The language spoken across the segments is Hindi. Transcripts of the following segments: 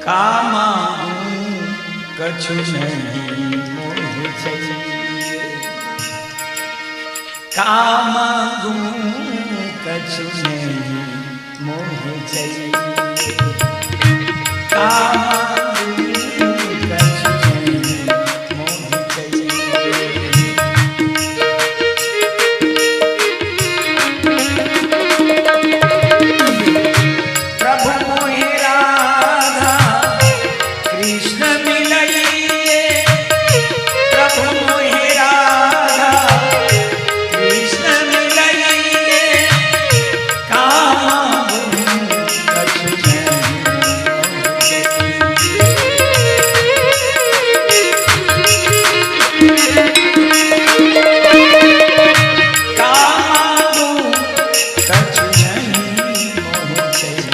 का मांगू कछु नहीं मोह चाहिए, का मांगू कछु नहीं मोह चाहिए, का मांगू कछु नहीं मोह चाहिए। प्रभु मोहि राधा कृष्ण मिलइए, प्रभु मोहि राधा कृष्ण मिलइए, का मांगू कछु नहीं मोह चाहिए। का मांगू कछु नहीं मोह चाहिए।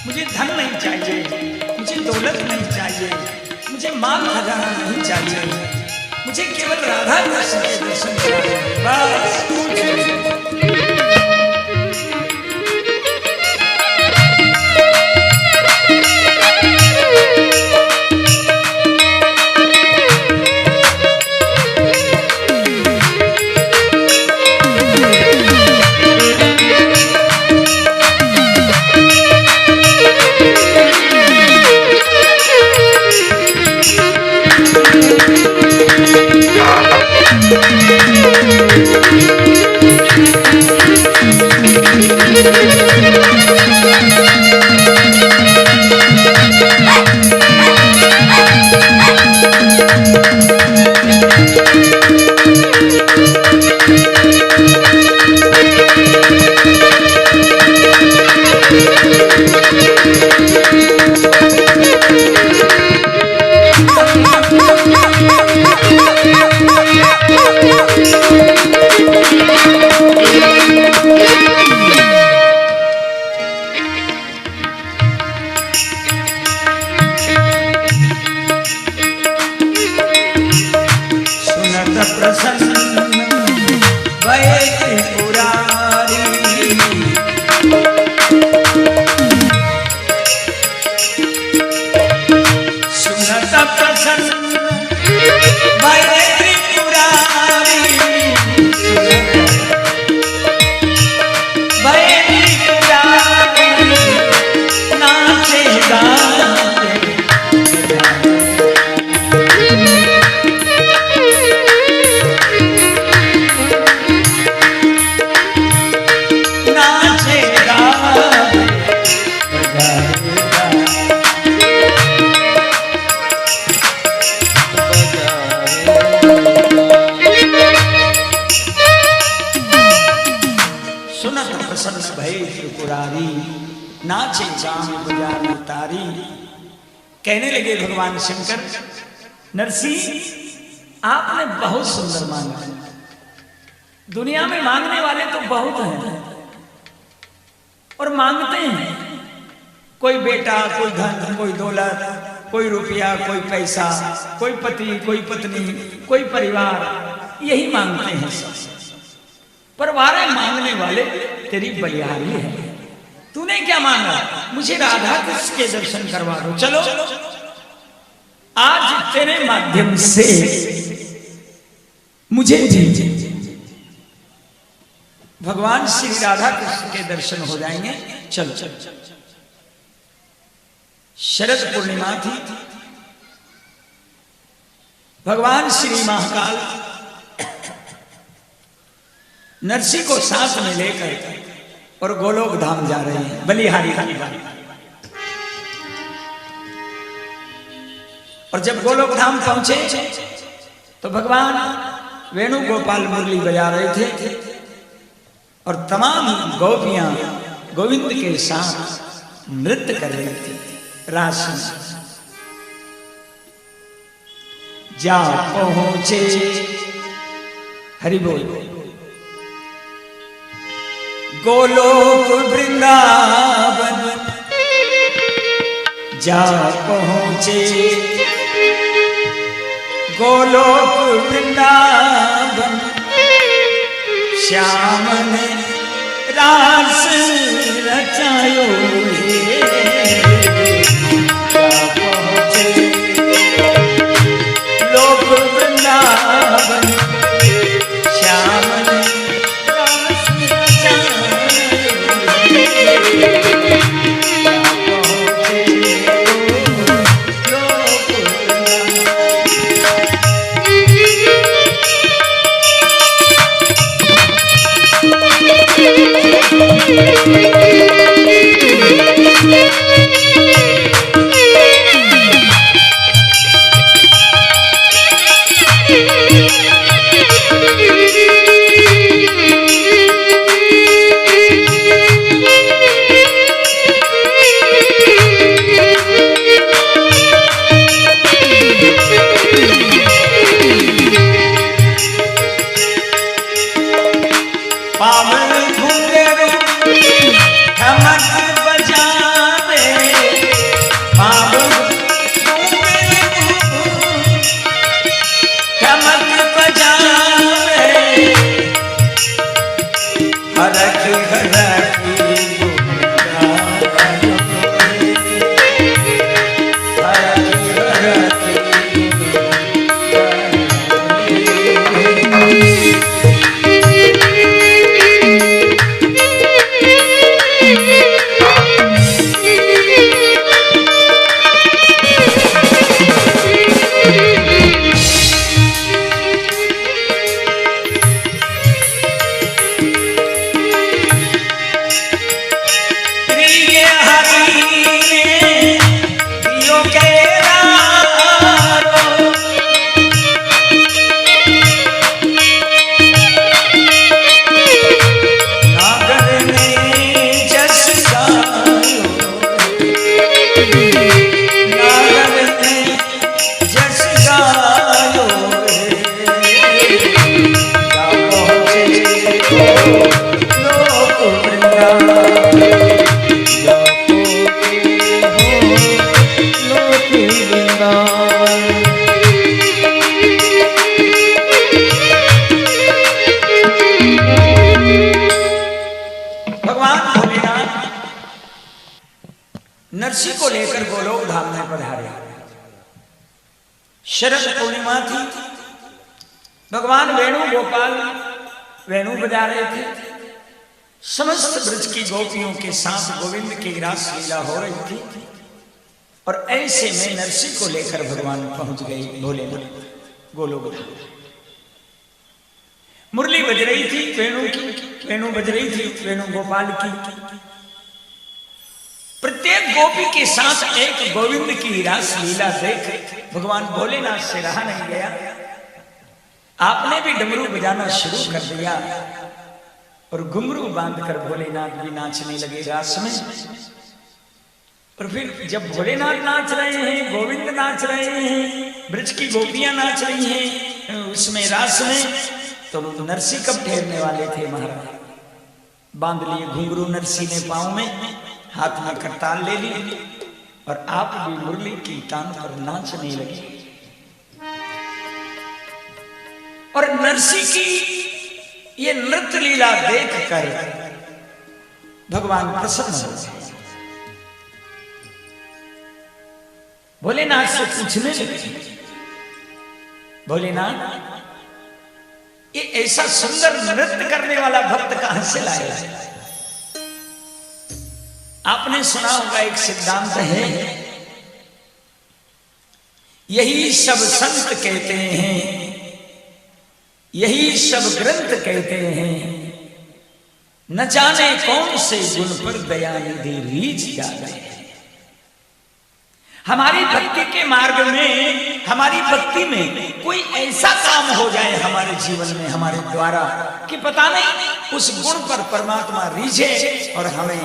मुझे धन नहीं चाहिए, मुझे दौलत नहीं चाहिए, मुझे माल खजाना नहीं चाहिए, मुझे केवल राधा कृष्ण के दर्शन चाहिए बस। नाचे जाम बजाने तारी। कहने लगे भगवान शंकर, नरसिंह आपने बहुत सुंदर मांगा। दुनिया में मांगने वाले तो बहुत हैं और मांगते हैं, कोई बेटा, कोई धन, कोई दौलत, कोई रुपया, कोई पैसा, कोई पति, कोई पत्नी, कोई परिवार, यही मांगते हैं सब। पर वारे मांगने वाले तेरी बलिहारी है। तूने क्या मांगा? मुझे राधा कृष्ण के दर्शन करवा दो। चलो आज तेरे माध्यम से मुझे भगवान श्री राधा कृष्ण के दर्शन हो जाएंगे। चल चल चल। शरद पूर्णिमा थी। भगवान श्री महाकाल नरसी को साथ में लेकर और गोलोक धाम जा रहे हैं, बलिहारी धाम। और जब गोलोक धाम पहुंचे तो भगवान वेणुगोपाल मुरली बजा रहे थे और तमाम गोपियां गोविंद के साथ नृत्य कर रही थी रास में। जा पहुंचे, हरि बोल, गोलोक वृंदावन, जा पहुंचे गोलोक वृंदावन, श्याम ने रास रचायो हे। जा पहुंचे लोक वृंदावन, श्याम ने रास रचायो हे। नरसी को लेकर गोलोक धाम में पधारे। शरद पूर्णिमा थी, भगवान वेणुगोपाल वेणु बजा रहे थे। समस्त ब्रज की गोपियों के साथ गोविंद की रास लीला हो रही थी और ऐसे में नरसी को लेकर भगवान पहुंच गए भोलेनाथ गोलोक धाम। मुरली बज रही थी वेणु की, वेणु बज रही थी वेणुगोपाल की। प्रत्येक गोपी के साथ एक गोविंद की रास लीला देख भगवान भोलेनाथ से रहा नहीं गया। आपने भी डमरू बजाना शुरू कर दिया और घुंघरू बांधकर भोलेनाथ भी नाचने लगे रास में। और फिर जब भोलेनाथ नाच रहे हैं, गोविंद नाच रहे हैं, ब्रज की गोपियां नाच रही हैं उसमें रास में, तो नरसी कब ठहरने वाले थे महाराज। बांध लिए घुंघरू नरसी ने पांव में, हाथ में करताल ले ली और आप भी मुरली की तान पर नाचने लगे। और नरसी की ये नृत्य लीला देखकर भगवान प्रसन्न हो गए। भोलेनाथ से पूछने लगे, भोलेनाथ ये ऐसा सुंदर नृत्य करने वाला भक्त कहां से लाया है? आपने सुना होगा एक सिद्धांत है, यही सब संत कहते हैं, यही सब ग्रंथ कहते हैं, न जाने कौन से गुण पर दया निधि रीझ जाते हैं। हमारी भक्ति के मार्ग में, हमारी भक्ति में कोई ऐसा काम हो जाए हमारे जीवन में हमारे द्वारा कि पता नहीं उस गुण पर परमात्मा रीझे और हमें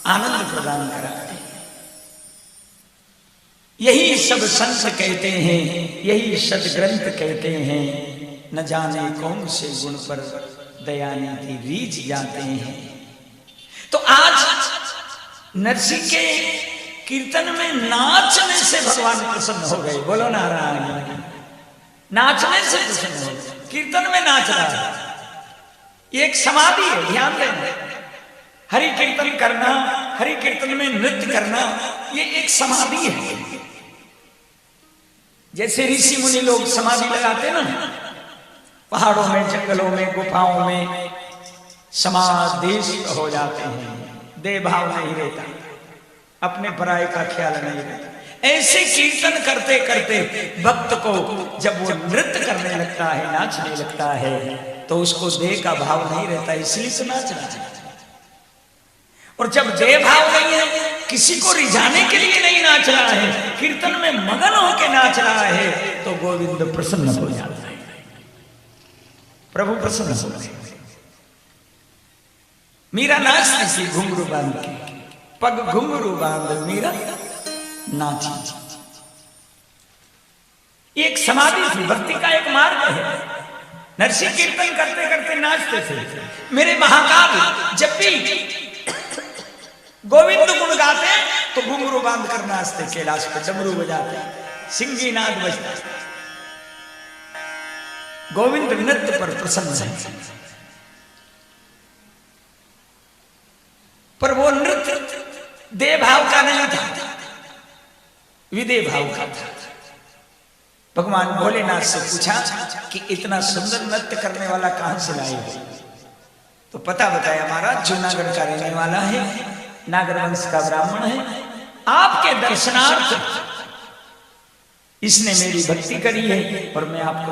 आनंद प्रदान कराए। यही सब संत कहते हैं, यही सदग्रंथ कहते हैं, न जाने कौन से गुण पर दया निधि रीझ जाते हैं। तो आज नरसी के कीर्तन में नाचने से भगवान प्रसन्न हो गए। बोलो नारायण। नाचने से प्रसन्न हो गए, कीर्तन में नाच रहा है। ये एक समाधि है, ध्यान देना। हरि कीर्तन करना, हरि कीर्तन में नृत्य करना, ये एक समाधि है। जैसे ऋषि मुनि लोग समाधि लगाते ना, पहाड़ों में, जंगलों में, गुफाओं में समाधिस्थ हो जाते हैं, देह भाव नहीं रहता, अपने पराये का ख्याल नहीं रहता। ऐसे कीर्तन करते करते भक्त को जब वो नृत्य करने लगता है, नाचने लगता है, तो उसको देह का भाव नहीं रहता, इसलिए तो नाच रहा है। और जब देह भाव नहीं है, किसी को रिझाने के लिए नहीं नाच रहा है, कीर्तन में मगन होकर नाच रहा है, तो गोविंद प्रसन्न हो जाता है, प्रभु प्रसन्न हो जाते हैं। मीरा नाचती थी घुंघरू बांध के, पग घुंघरू बांध मीरा नाची। एक समाधि थी, भक्ति का एक मार्ग है। नरसी कीर्तन करते करते नाचते थे। मेरे महाकाल जब भी गोविंद गुण गाते तो घुंघरू बांध कर नाचते, कैलाश पे डमरू बजाते, सिंगी नाद बजता। गोविंद नृत्य पर प्रसन्न है, पर वो नृत्य देह भाव का नहीं था, विदेह भाव का था। भगवान भोलेनाथ से पूछा कि इतना सुंदर नृत्य करने वाला कहां से लाए हो? तो पता बताया, महाराज जूनागढ़ का रहने वाला है, नागर वंश का ब्राह्मण है, आपके दर्शनार्थ इसने मेरी भक्ति करी है और मैं आपको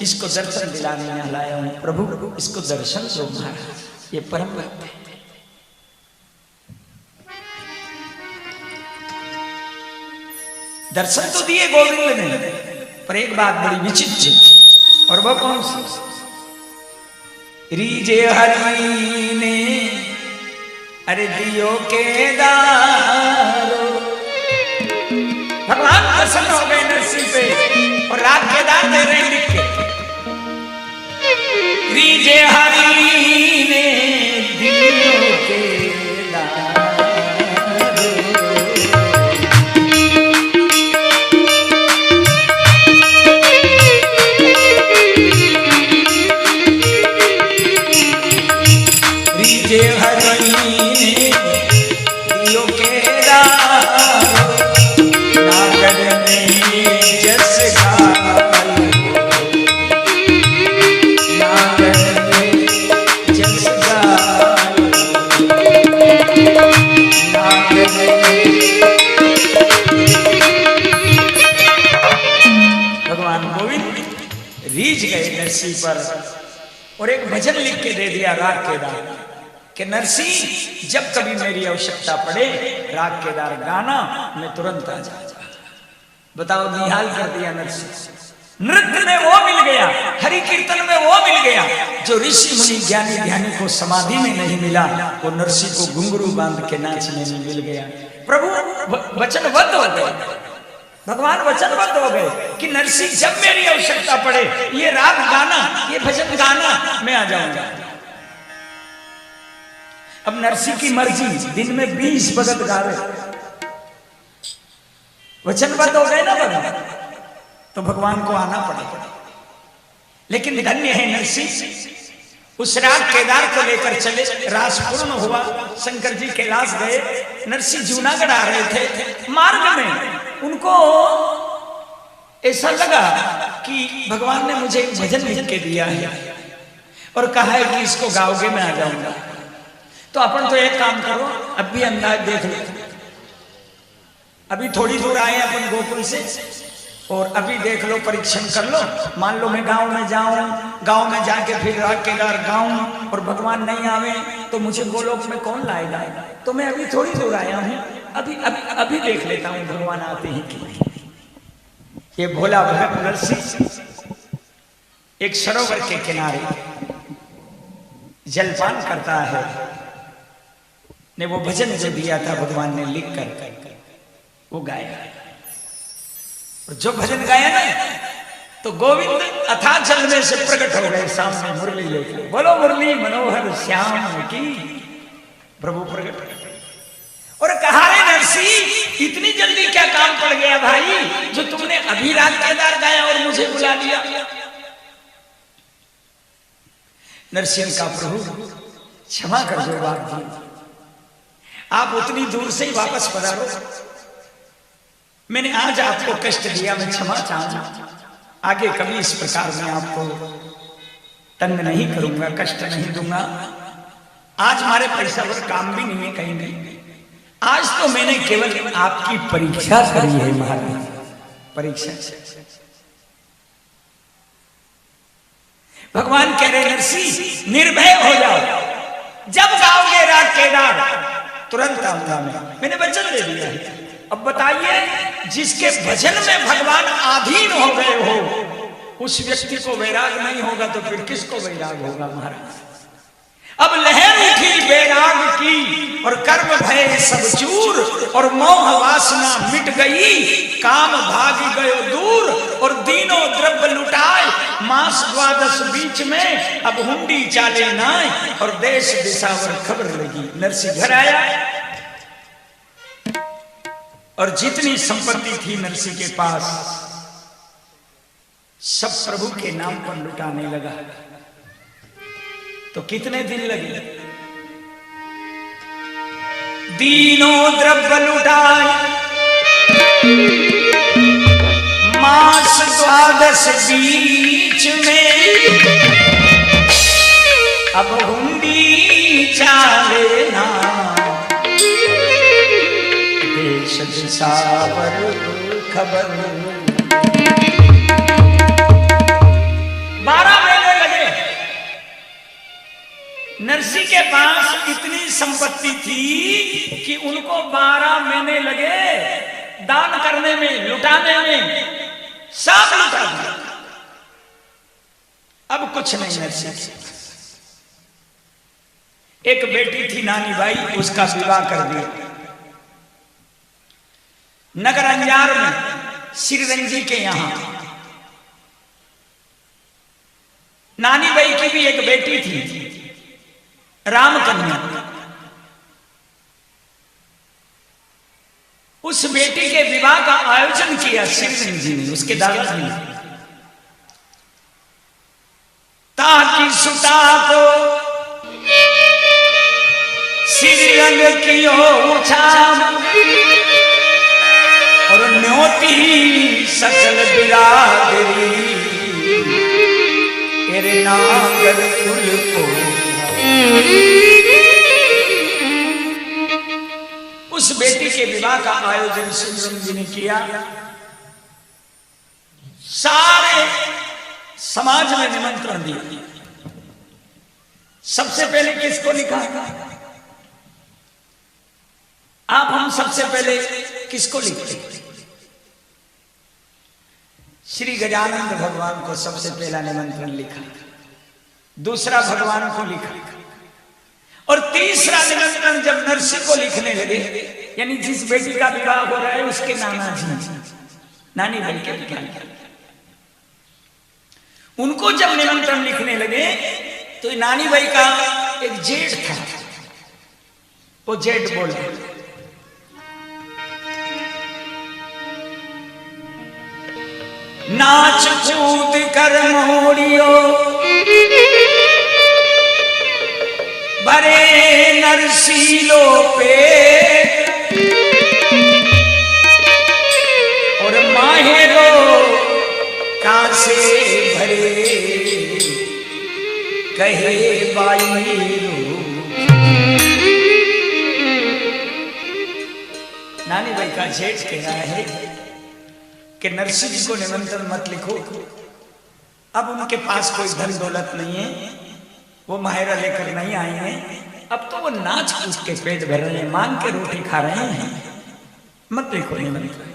इसको दर्शन दिलाने यहाँ लाया हूं। प्रभु इसको दर्शन दो महाराज, ये परम भक्त है। दर्शन तो दिए गोविंद ने, पर एक बात बड़ी विचित्र, और वह कौन सी? रीजे हरि ने अरे दियो के दारो। भगवान प्रसन्न हो गए नरसिंह पे और राग के दार दे रहे लिख के, रीजे हरि ने दियो के दारो। रीजे हरि ने दियो के दारो, नागर ने जस गायो, नागर ने जस गायो, नागर ने। भगवान गोविंद रीझ गए नरसी पर और एक भजन लिख के दे दिया राग केदार कि नरसी जब कभी मेरी आवश्यकता पड़े राग केदार गाना, मैं तुरंत आ जाऊंगा। बताओ, निहाल कर दिया नरसी। नृत्य में वो मिल गया, हरि कीर्तन में वो मिल गया जो ऋषि मुनि ज्ञानी ध्यानी को समाधि में नहीं मिला, वो नरसी को घुंघरू बांध के नाचने में मिल गया। प्रभु वचनबद्ध हो गए, भगवान वचनबद्ध हो गए कि नरसी जब मेरी आवश्यकता पड़े, ये राग गाना, ये भजन गाना, मैं आ जाऊंगा। अब नरसी की मर्जी, दिन में 20 भगत गा रहे, वचनबद्ध हो गए ना भगवान, तो भगवान को आना पड़ेगा। लेकिन धन्य है नरसी, उस राग केदार को लेकर चले, रास पूर्ण हुआ, शंकर जी कैलाश गए, नरसी जूनागढ़ आ रहे थे। मार्ग में उनको ऐसा लगा कि भगवान ने मुझे एक भजन लिख के दिया है और कहा है कि इसको गाओगे, मैं आ जाऊंगा। तो अपन तो एक काम करो, अब भी अंदाज देख लो, अभी थोड़ी दूर आए अपन गोकुल से, और अभी देख लो, परीक्षण कर लो। मान लो मैं गांव में जाऊं, गांव में जाके फिर रात के रात गाऊं और भगवान नहीं आवे तो मुझे गोलोक में कौन लाएगा? तो मैं अभी थोड़ी दूर आया हूं, अभी अभी अभी देख लेता हूं भगवान आते ही कि नहीं। ये भोला भगत नरसिंह एक सरोवर के किनारे जलपान करता है। ने वो भजन जो दिया था भगवान ने लिख कर वो गाया, और जो भजन गाया ना तो गोविंद अथाह जल में से प्रकट हो गए सामने मुरली लेकर। बोलो मुरली मनोहर श्याम की, प्रभु प्रकट हो गए और कहा, रे नरसिंह इतनी जल्दी क्या काम पड़ गया भाई, जो तुमने अभी रात केदार गाया और मुझे बुला लिया? नरसिंह का, प्रभु क्षमा कर दो बाप जी, आप उतनी दूर से ही वापस पधारो, मैंने आज आपको कष्ट दिया, मैं क्षमा चाहूंगा, आगे कभी इस प्रकार मैं आपको तंग नहीं करूंगा, कष्ट नहीं दूंगा। आज हमारे पैसा पर काम भी नहीं है कहीं नहीं, आज तो मैंने केवल आपकी परीक्षा करी है महाराज, परीक्षा। भगवान कह रहे नरसिंह निर्भय हो जाओ, जब गाओगे राग केदार तुरंत आऊंगा मैंने वचन दे दिया है। अब बताइए, जिसके भजन में भगवान आधीन हो गए हो उस व्यक्ति को वैराग नहीं होगा तो फिर किसको वैराग होगा महाराज? अब लहर उठी वैराग की और कर्म भय सब चूर और मोह वासना मिट गई, काम भाग गयो दूर और दीनों द्रव्य लुटाए, मास द्वादश बीच में अब हुंडी चाले नाय और देश दिशावर खबर लगी। नरसिंह घर आया और जितनी संपत्ति थी नरसिंह के पास सब प्रभु के नाम पर लुटाने लगा। तो कितने दिन लगे? दीनों द्रव्य लुटाए, मास द्वादश बीच में अब हुंडी चाले ना, देश दिशावर खबर। 12 महीने लगे। नरसिंह के पास इतनी संपत्ति थी कि उनको 12 महीने लगे दान करने में, लुटाने में, सब लुटा दिया। अब कुछ नहीं नरसिंह। एक बेटी थी नानी बाई, उसका विवाह कर दिया। नगर अंजार में श्रीरंजी के यहां नानी बाई की भी एक बेटी थी रामकन्या। उस बेटी के विवाह का आयोजन किया श्रीरंजी ने, उसके दादाजी ने, ताकि सुता को श्रीरंग की ऊंचा और न्योती सकल बिरादरी तेरे नागर कुल को। उस बेटी के विवाह का आयोजन श्रीरंजी ने किया। सारे समाज में निमंत्रण दिया। सबसे पहले किसको लिखा? आप हम सबसे पहले किसको लिखते? श्री गजानंद भगवान को सबसे पहला निमंत्रण लिखा, दूसरा भगवान को लिखा, और तीसरा निमंत्रण जब नरसिंह को लिखने लगे, यानी जिस बेटी का विवाह हो रहा है उसके नाना जी, नानी बन के लिखा, उनको जब निमंत्रण लिखने लगे तो नानी बाई का एक जेठ था, वो जेठ बोला, नाच कूद कर मोड़ियो भरे नरसीलो पे और माहेरो कासे भरे कहे बाई रो। नानी बाई का जेठ कह रहा है कि नरसिंह जी को निमंत्रण मत लिखो, अब उनके पास कोई धन दौलत नहीं है, वो माहिरा लेकर नहीं आए हैं, अब तो वो नाच कूद के पेट भर रहे हैं, मांग के रोटी खा रहे हैं, मत लिखो निमंत्रण।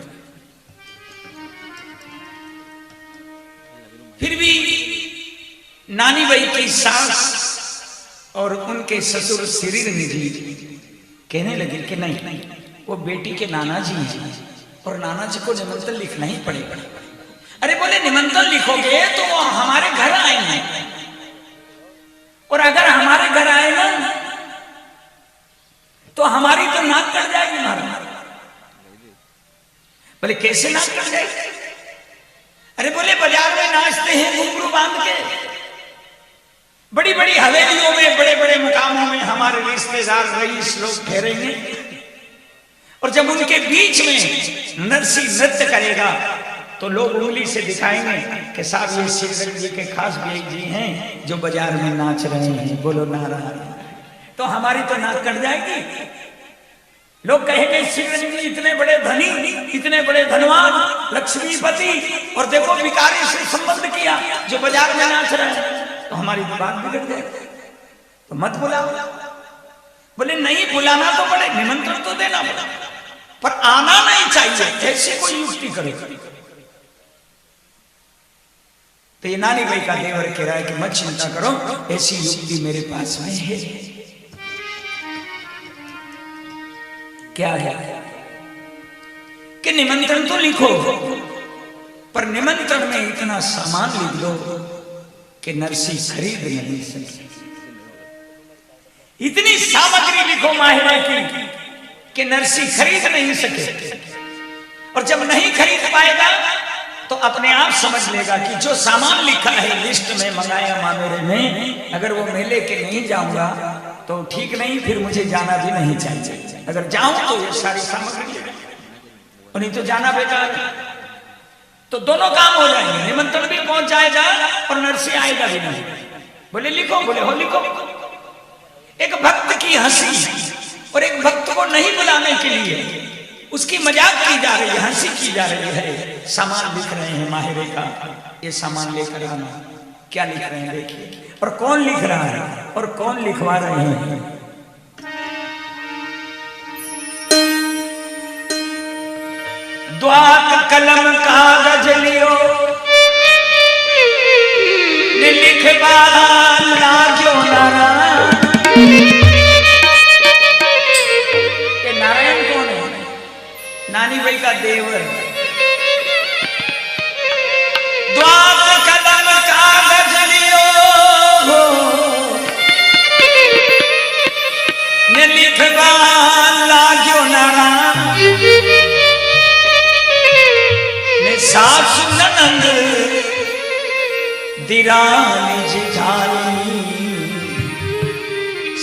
फिर भी नानी बाई की सास और उनके ससुर श्रीरंग जी कहने लगे कि नहीं, वो बेटी के नाना जी हैं और नाना जी को निमंत्रण लिखना ही पड़ेगा। अरे बोले निमंत्रण लिखोगे तो वो हमारे घर आएंगे, और अगर हमारे घर आए ना तो हमारी तो नाक कट जाएगी महाराज। बोले कैसे नाक कट जाएगी? अरे बोले बाजार में नाचते हैं घुंघरू बांध के, बड़ी बड़ी हवेलियों में बड़े बड़े मकामों में हमारे रिश्तेदार रईस लोग ठहरेंगे, और जब उनके बीच में नरसिंह नृत्य करेगा तो लोग उंगली से दिखाएंगे कि साहब ये श्रीरंग जी के खास भाई जी हैं जो बाजार में नाच रहे हैं, बोलो नारायण। तो हमारी तो नाक कट जाएगी। लोग कहेंगे श्रीरंग जी इतने बड़े धनी, इतने बड़े धनवान, लक्ष्मीपति, और देखो भिखारी से संबंध किया जो बाजार में नाच रहे हैं, तो हमारी तो बात बिगड़ जाएगी, तो मत बुलाओ। बोले नहीं, बुलाना तो पड़े, निमंत्रण तो देना पड़े, पर आना नहीं चाहिए, ऐसे कोई युक्ति करे। तो ये नानी बाई का देवर कह रहा है कि मत चिंता करो, ऐसी युक्ति मेरे पास में है। क्या है? कि निमंत्रण तो लिखो, पर निमंत्रण में इतना सामान लिख दो कि नरसिंह खरीद नहीं सके। इतनी सामग्री लिखो माहिरा की कि नरसिंह खरीद नहीं सके, और जब नहीं खरीद पाएगा तो अपने आप समझ लेगा कि जो सामान लिखा है लिस्ट में मंगाया मामेरे में, अगर वो मेले के नहीं जाऊंगा तो ठीक नहीं, फिर मुझे जाना भी नहीं चाहिए। अगर जाऊं तो ये सारी सामग्री, और नहीं तो जाना बेकार। तो दोनों काम हो जाएंगे, निमंत्रण भी पहुंच जाएगा और नरसिंह आएगा भी नहीं। बोले लिखो, बोले हो लिखो। एक भक्त की हंसी और एक भक्त को नहीं बुलाने के लिए उसकी मजाक की जा रही है, हंसी की जा रही है। सामान लिख रहे हैं माहिरे का, ये सामान लेकर आना। क्या लिख रहे हैं देखिए, और कौन लिख रहा है और कौन लिखवा रहे हैं। द्वात कलम कागज लियो लिखवा लागो नारायण। नारायण कौन है? नानी बाई का देवर। द्वात कलम कागज लियो ने लिखवा लागो नारायण। ने सास ननंद दिरानी जिठानी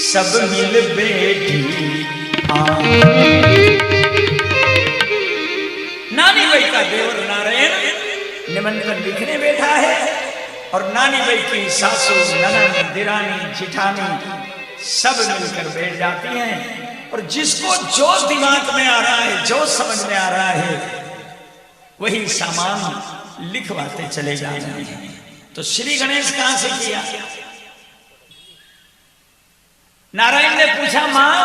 सब मिल बैठी। नानी बाई का देवर नारायण निमंत्रण लिखने बैठा है, और नानी बाई की सासू ननंद दिरानी जिठानी सब मिलकर बैठ जाती हैं, और जिसको जो दिमाग में आ रहा है, जो समझ में आ रहा है, वही सामान लिखवाते चले जा रहे हैं। तो श्री गणेश कहां से किया? नारायण ने पूछा, मां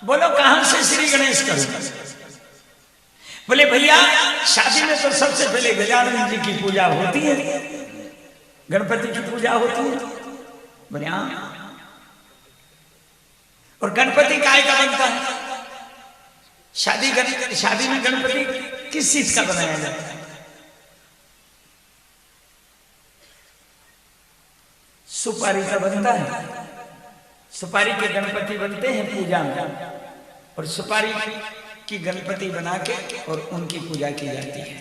बोलो कहां से श्री गणेश करूं? बोले भैया शादी में तो सबसे पहले गजानन जी की पूजा होती है, गणपति की पूजा होती है। बोले हाँ, और गणपति काय का बनता है? शादी में गणपति किस चीज का बनाया जाता है? सुपारी का बनता है। सुपारी के गणपति बनते हैं पूजा में, और सुपारी की गणपति बना के और उनकी पूजा की जाती है।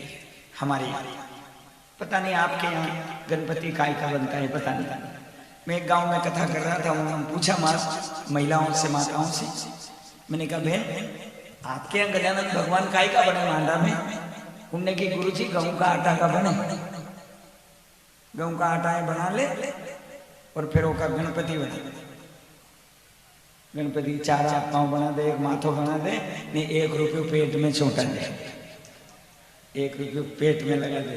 हमारे पता नहीं आपके यहाँ गणपति काय का बनता है, पता नहीं। मैं एक गांव में कथा कर रहा था, उन्होंने पूछा महिलाओं से, माताओं से, मैंने कहा बहन आपके यहाँ गजानन भगवान काय का बने मांडा में? उनने की गुरुजी गेहूं का आटा का बने। गेहूं का आटा बना ले और फिर वो का गणपति बना। गणपति चार हाथ पांव बना दे, एक माथो बना दे, ने 1 रुपये पेट में छोटा दे। 1 रुपये पेट में लगा दे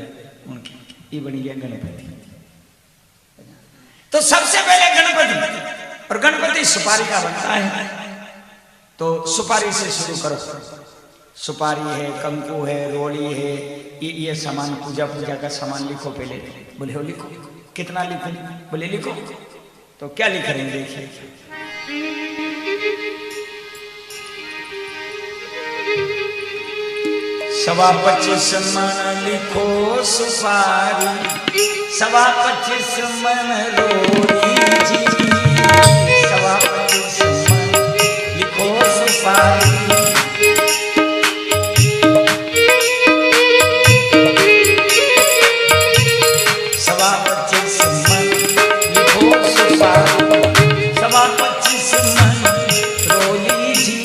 उनके, ये बनी गया गणपति। तो सबसे पहले गणपति, और गणपति सुपारी का बनता है, तो सुपारी से शुरू करो। सुपारी है, कंकु है, रोली है, ये सामान, पूजा का सामान लिखो पहले। बोले हो लिखो, कितना लिखो? बोले लिखो। तो क्या लिख रहे हैं देखिए, सवा 25 मन लिखो सुपारी, सवा 25 मन रोली जी, सवा 25 मन लिखो सुपारी, सवा 25 मन लिखो सुपारी, सवा 25 मन रोली जी,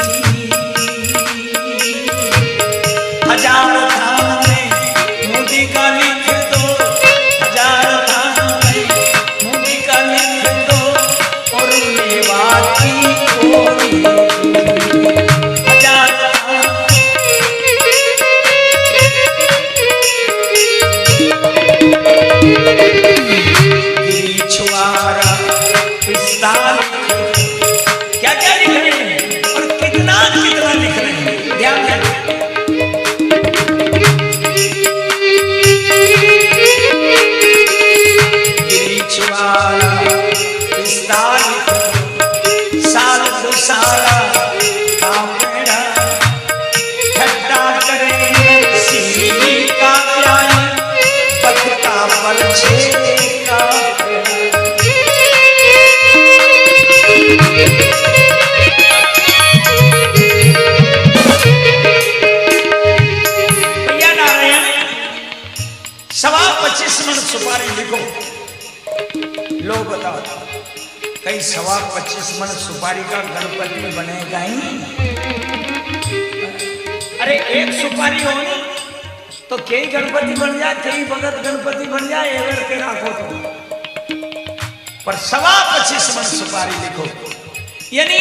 1000 थान में मुदी का लिख दो, 1000 थान में मुदी का लिख दो, और मेवाती कोरी 1000 गिरी छुआरा पिस्ता लिख, क्या क्या लिख रहे हैं और कितना कितना लिख रहे हैं, ध्यान दें। साल दो साला कापड़ा, ठट्टा करे नरसी का प्यार, पथका पर छे का भैया नारायण, सवा 25 मन सुपारी लिखो। लोग बताओ, कई सवा 25 मन सुपारी का गणपति बनेगा ही? अरे एक सुपारी हो तो कई गणपति बन जाए, कई भगत गणपति बन जाए, एवर के राखो तो, पर सवा 25 मन सुपारी लिखो, यानी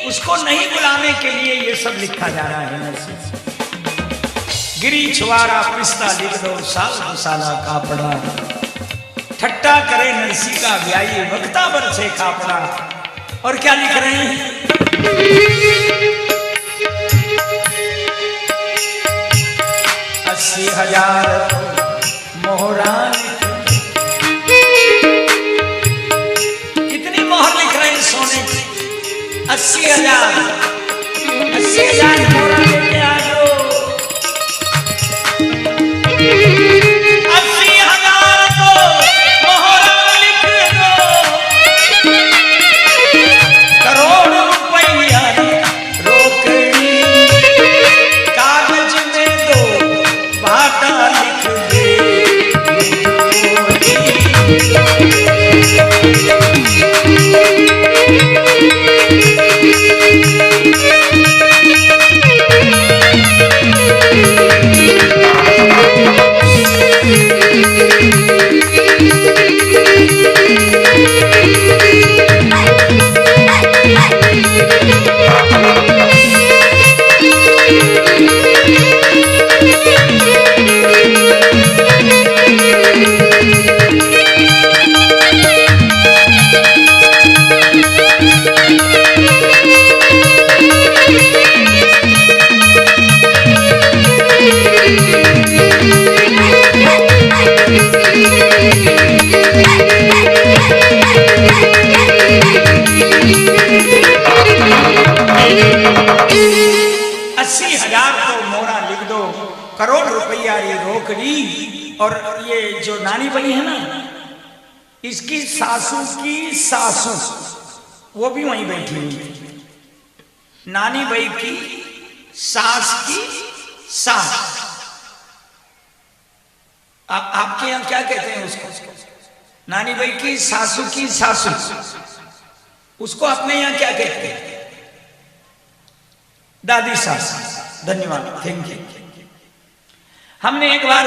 उसको नहीं बुलाने के लिए ये सब लिखा जा रहा है नरसिंह। गिरी छुआरा पिस्ता लिख दो, साल मसाला कापड़ा, ठट्टा करे नरसी का व्यायी, वक्ता बरसे खापड़ा। और क्या लिख रहे हैं, 80,000 मोहरा, कितनी मोहर लिख रहे हैं सोने की? 80,000 मोहरा लेके आ जाओ। 80,000 को मोहरा लिख दो, करोड़ रुपया रोकड़ी कागज में दो, बाटा लिख दे। करोड़ रुपया ये रोकड़ी। और ये जो नानी बनी है ना, इसकी सासू की सासू वो भी वहीं बैठी हुई थी। नानी भाई की सास की सास, आपके यहाँ क्या कहते हैं उसको? नानी भाई की सासू की सासू, उसको अपने यहाँ क्या कहते हैं? दादी सास। धन्यवाद, थैंक यू। हमने एक बार